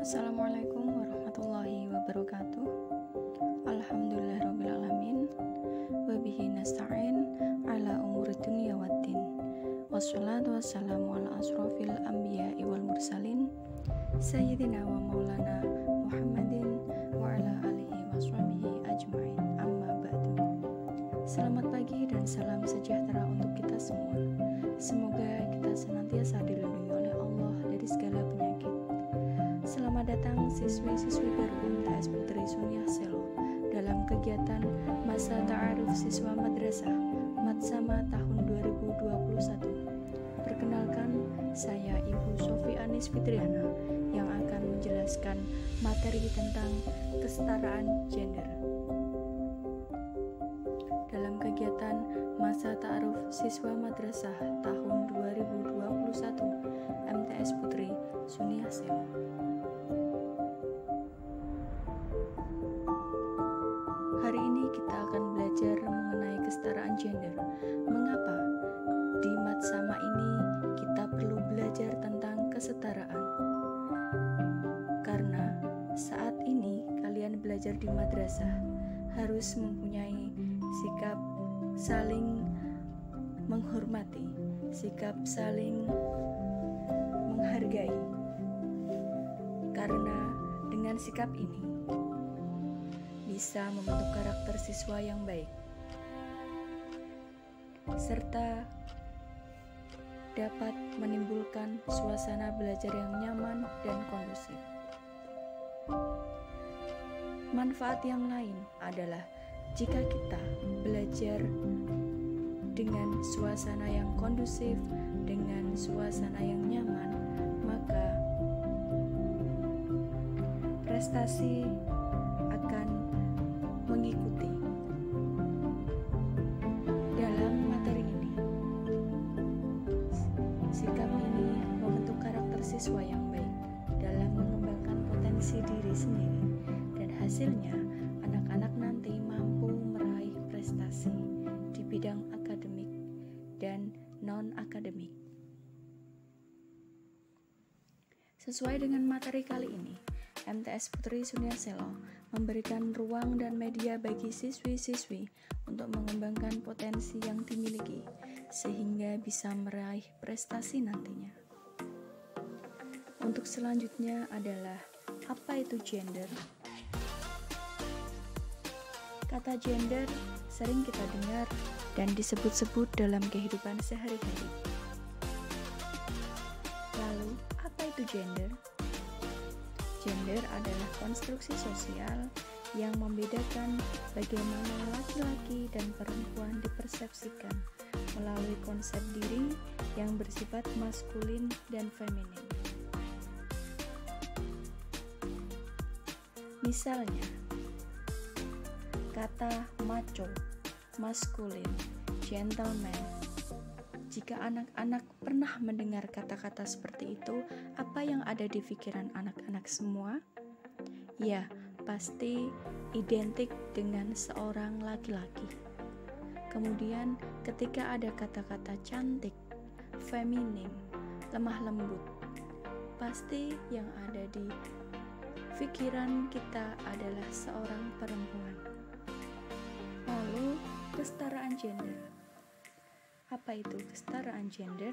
Assalamualaikum warahmatullahi wabarakatuh. Alhamdulillahirrabbilalamin. Wabihi nasta'in ala umuri dunya waddin. Wassalatu wassalamu ala asrofil anbiya'i wal mursalin Sayyidina wa maulana Muhammadin wa ala alihi wa sahbihi ajma'in, amma ba'du. Selamat pagi dan salam sejahtera untuk kita semua. Semoga kita senantiasa dilindungi oleh Allah dari segala penyakit. Selamat datang siswi-siswi baru MTS Putri Sunyah Selo dalam kegiatan Masa Ta'aruf Siswa Madrasah Matsama tahun 2021. Perkenalkan, saya Ibu Sofi Anis Fitriana yang akan menjelaskan materi tentang kesetaraan gender. Dalam kegiatan Masa Ta'aruf Siswa Madrasah tahun 2021 MTS Putri Sunyah Selo. Hari ini kita akan belajar mengenai kesetaraan gender. Mengapa di Matsama ini kita perlu belajar tentang kesetaraan? Karena saat ini kalian belajar di madrasah harus mempunyai sikap saling menghormati, sikap saling menghargai. Karena dengan sikap ini bisa membentuk karakter siswa yang baik, serta dapat menimbulkan suasana belajar yang nyaman dan kondusif. Manfaat yang lain adalah jika kita belajar dengan suasana yang kondusif, dengan suasana yang nyaman, maka prestasi akan mengikuti. Dalam materi ini, sikap ini membentuk karakter siswa yang baik dalam mengembangkan potensi diri sendiri, dan hasilnya anak-anak nanti mampu meraih prestasi di bidang akademik dan non-akademik. Sesuai dengan materi kali ini, MTS Putri Sunyah Selo memberikan ruang dan media bagi siswi-siswi untuk mengembangkan potensi yang dimiliki sehingga bisa meraih prestasi nantinya. Untuk selanjutnya adalah apa itu gender? Kata gender sering kita dengar dan disebut-sebut dalam kehidupan sehari-hari. Lalu, apa itu gender? Gender adalah konstruksi sosial yang membedakan bagaimana laki-laki dan perempuan dipersepsikan melalui konsep diri yang bersifat maskulin dan feminin. Misalnya, kata macho, maskulin, gentleman. Jika anak-anak pernah mendengar kata-kata seperti itu, apa yang ada di pikiran anak-anak semua? Ya, pasti identik dengan seorang laki-laki. Kemudian, ketika ada kata-kata cantik, feminim, lemah lembut, pasti yang ada di pikiran kita adalah seorang perempuan. Lalu, kesetaraan gender. Apa itu kesetaraan gender?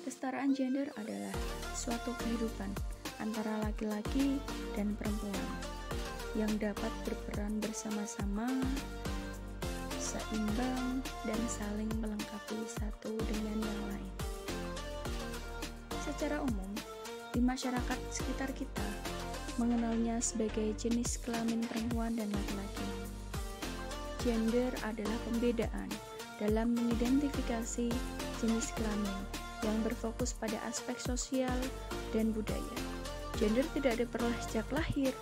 Kesetaraan gender adalah suatu kehidupan antara laki-laki dan perempuan yang dapat berperan bersama-sama, seimbang, dan saling melengkapi satu dengan yang lain. Secara umum, di masyarakat sekitar kita mengenalnya sebagai jenis kelamin perempuan dan laki-laki. Gender adalah pembedaan dalam mengidentifikasi jenis kelamin yang berfokus pada aspek sosial dan budaya. Gender tidak diperoleh sejak lahir,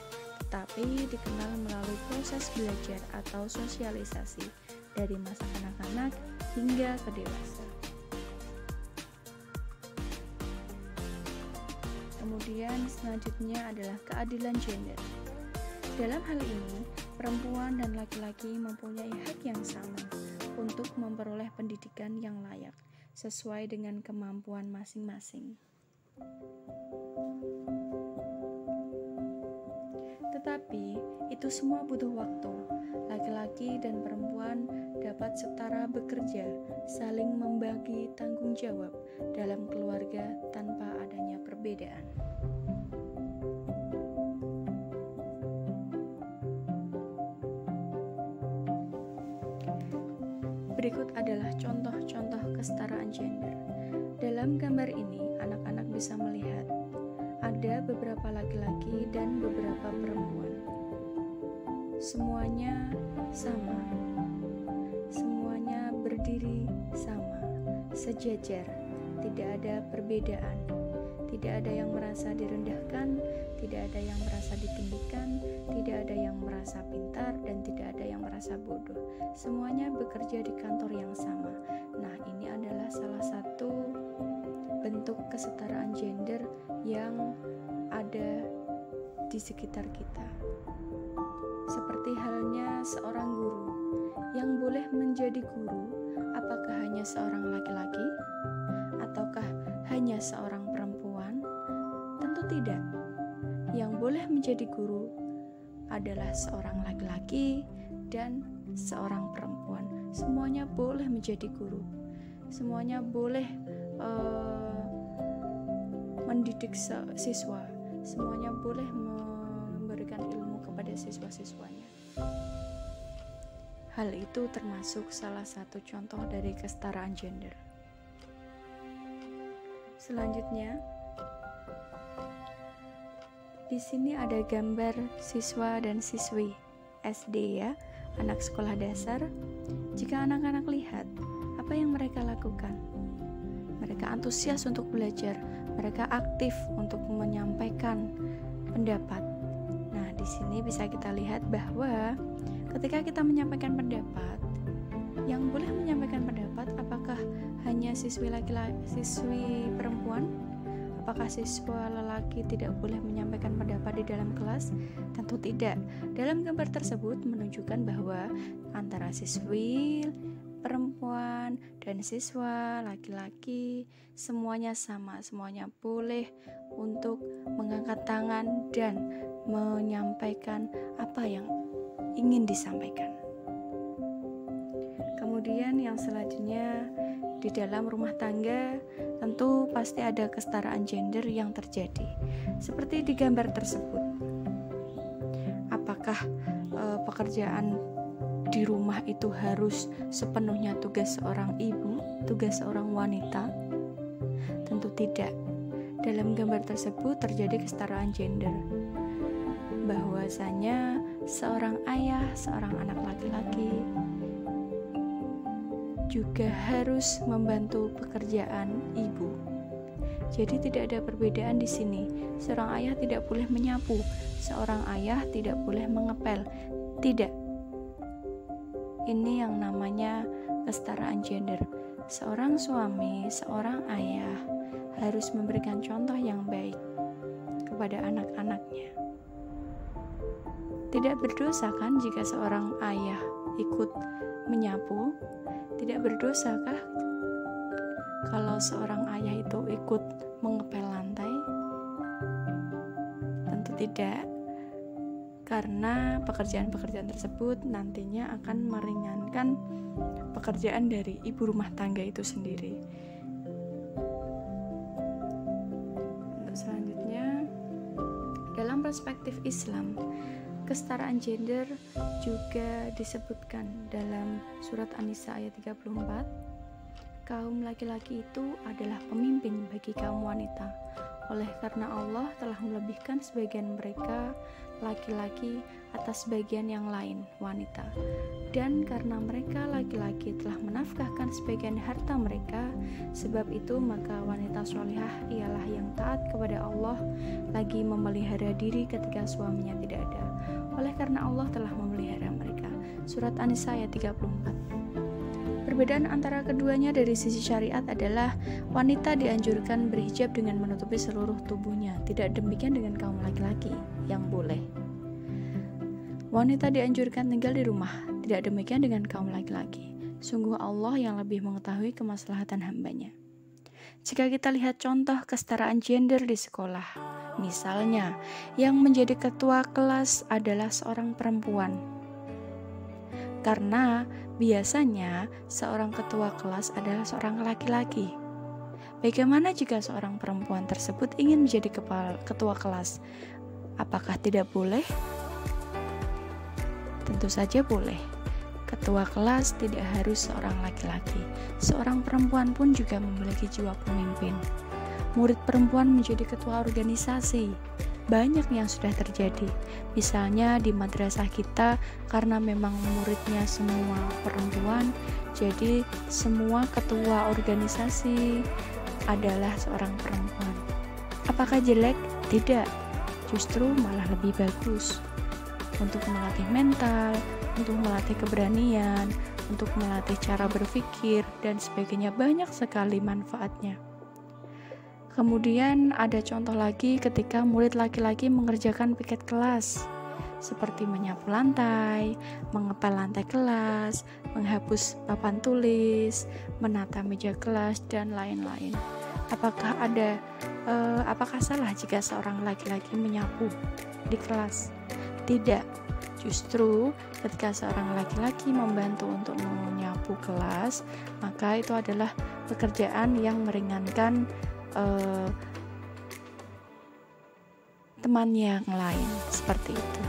tetapi dikenal melalui proses belajar atau sosialisasi dari masa kanak-kanak hingga ke dewasa. Kemudian selanjutnya adalah keadilan gender. Dalam hal ini, perempuan dan laki-laki mempunyai hak yang sama untuk memperoleh pendidikan yang layak sesuai dengan kemampuan masing-masing. Tetapi itu semua butuh waktu. Laki-laki dan perempuan dapat setara bekerja, saling membagi tanggung jawab dalam keluarga tanpa adanya perbedaan. Berikut adalah contoh-contoh kesetaraan gender. Dalam gambar ini, anak-anak bisa melihat ada beberapa laki-laki dan beberapa perempuan. Semuanya sama. Semuanya berdiri sama, sejajar, tidak ada perbedaan. Tidak ada yang merasa direndahkan, tidak ada yang merasa ditinggikan, tidak ada yang merasa pintar, dan tidak ada yang merasa bodoh. Semuanya bekerja di kantor yang sama. Nah, ini adalah salah satu bentuk kesetaraan gender yang ada di sekitar kita. Seperti halnya seorang guru yang boleh menjadi guru, apakah hanya seorang laki-laki ataukah hanya seorang perempuan? Tentu tidak. Yang boleh menjadi guru adalah seorang laki-laki dan seorang perempuan. Semuanya boleh menjadi guru. Semuanya boleh mendidik siswa. Semuanya boleh memberikan ilmu kepada siswa-siswanya. Hal itu termasuk salah satu contoh dari kesetaraan gender. Selanjutnya, di sini ada gambar siswa dan siswi SD ya, anak sekolah dasar. Jika anak-anak lihat, apa yang mereka lakukan? Mereka antusias untuk belajar, mereka aktif untuk menyampaikan pendapat. Nah, di sini bisa kita lihat bahwa ketika kita menyampaikan pendapat, yang boleh menyampaikan pendapat apakah hanya siswi laki-laki, siswi perempuan? Apakah siswa lelaki tidak boleh menyampaikan pendapat di dalam kelas? Tentu tidak. Dalam gambar tersebut menunjukkan bahwa antara siswi perempuan dan siswa laki-laki semuanya sama, semuanya boleh untuk mengangkat tangan dan menyampaikan apa yang ingin disampaikan. Kemudian yang selanjutnya, di dalam rumah tangga tentu pasti ada kesetaraan gender yang terjadi. Seperti di gambar tersebut. Apakah pekerjaan di rumah itu harus sepenuhnya tugas seorang ibu, tugas seorang wanita? Tentu tidak. Dalam gambar tersebut terjadi kesetaraan gender. Bahwasanya seorang ayah, seorang anak laki-laki juga harus membantu pekerjaan ibu. Jadi tidak ada perbedaan di sini. Seorang ayah tidak boleh menyapu, seorang ayah tidak boleh mengepel. Tidak. Ini yang namanya kesetaraan gender. Seorang suami, seorang ayah harus memberikan contoh yang baik kepada anak-anaknya. Tidak berdosa kan jika seorang ayah ikut menyapu? Tidak berdosakah kalau seorang ayah itu ikut mengepel lantai? Tentu tidak, karena pekerjaan-pekerjaan tersebut nantinya akan meringankan pekerjaan dari ibu rumah tangga itu sendiri. Untuk selanjutnya, dalam perspektif Islam, kesetaraan gender juga disebutkan dalam surat An-Nisa ayat 34. Kaum laki-laki itu adalah pemimpin bagi kaum wanita. Oleh karena Allah telah melebihkan sebagian mereka laki-laki atas sebagian yang lain wanita. Dan karena mereka laki-laki telah menafkahkan sebagian harta mereka, sebab itu maka wanita sholihah ialah yang taat kepada Allah, lagi memelihara diri ketika suaminya tidak ada. Oleh karena Allah telah memelihara mereka. Surat An-Nisa ayat 34. Perbedaan antara keduanya dari sisi syariat adalah wanita dianjurkan berhijab dengan menutupi seluruh tubuhnya. Tidak demikian dengan kaum laki-laki yang boleh. Wanita dianjurkan tinggal di rumah. Tidak demikian dengan kaum laki-laki. Sungguh Allah yang lebih mengetahui kemaslahatan hambanya. Jika kita lihat contoh kesetaraan gender di sekolah, misalnya yang menjadi ketua kelas adalah seorang perempuan. Karena biasanya seorang ketua kelas adalah seorang laki-laki. Bagaimana jika seorang perempuan tersebut ingin menjadi ketua kelas? Apakah tidak boleh? Tentu saja boleh. Ketua kelas tidak harus seorang laki-laki. Seorang perempuan pun juga memiliki jiwa pemimpin. Murid perempuan menjadi ketua organisasi. Banyak yang sudah terjadi. Misalnya di madrasah kita, karena memang muridnya semua perempuan, jadi semua ketua organisasi adalah seorang perempuan. Apakah jelek? Tidak. Justru malah lebih bagus. Untuk melatih mental, untuk melatih keberanian, untuk melatih cara berpikir, dan sebagainya. Banyak sekali manfaatnya. Kemudian ada contoh lagi ketika murid laki-laki mengerjakan piket kelas, seperti menyapu lantai, mengepel lantai kelas, menghapus papan tulis, menata meja kelas, dan lain-lain. Apakah salah jika seorang laki-laki menyapu di kelas? Tidak. Justru ketika seorang laki-laki membantu untuk menyapu kelas, maka itu adalah pekerjaan yang meringankan teman yang lain, seperti itu.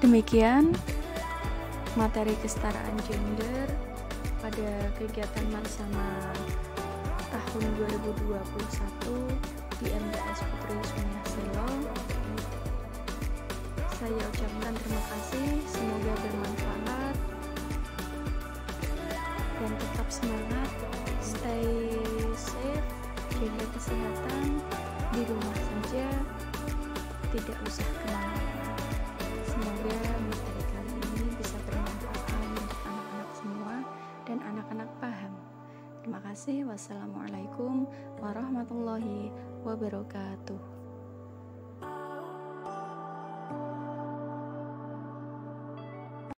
Demikian materi kesetaraan gender pada kegiatan bersama tahun 2021 di MTS Putri Sunyah Selo. Saya ucapkan terima kasih, semoga bermanfaat dan tetap semangat, stay safe, jaga kesehatan, di rumah saja, tidak usah kemana-mana. Semoga materi kali ini bisa bermanfaat untuk anak-anak semua dan anak-anak paham. Terima kasih. Wassalamualaikum warahmatullahi wabarakatuh.